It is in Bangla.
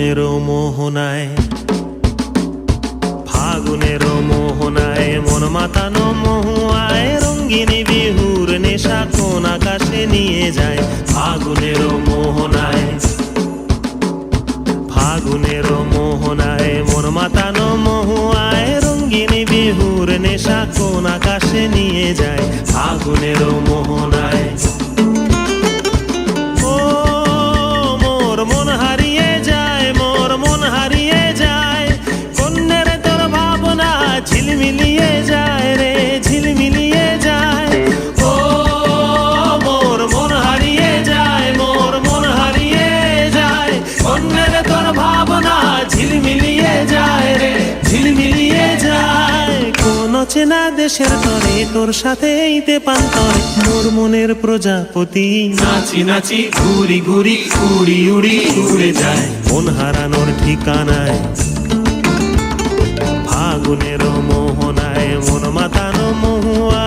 ফাগুনের মোহনায়, ফাগুনের মোহনায় মন মাতানো মহুয়ায়, রঙ্গিনী বিহুর নেশা কোন আকাশে নিয়ে যায়। ফাগুনের মোহনায়, ফাগুনের মোহনায় মন মাতানো মহুয়ায়, রঙ্গিনী বিহুর নেশা কোন আকাশে নিয়ে যায়। ফাগুনের মোহনায় ও মোর মন হারিয়ে যায়, মোর মন হারিয়ে যায়, কন্যের তোর ভাবনা ঝিলমিলিয়ে যায় রে, ঝিলমিলিয়ে যায়। ও মোর মন হারিয়ে যায়, মোর মন হারিয়ে যায়, কন্যের তোর ভাবনা ঝিলমিলিয়ে যায় রে, ঝিলমিলিয়ে যায়। কোন চেনা দেশের তরে তোর সাথে এইতে পান্তরে, মোর মনের প্রজাপতি নাচি নাচি ঘুরি ঘুরি উড়ি উড়ি উড়ে যায় মন হারানোর ঠিকানায়। ফাগুনের মোহনায় মন মাতানো মহুয়া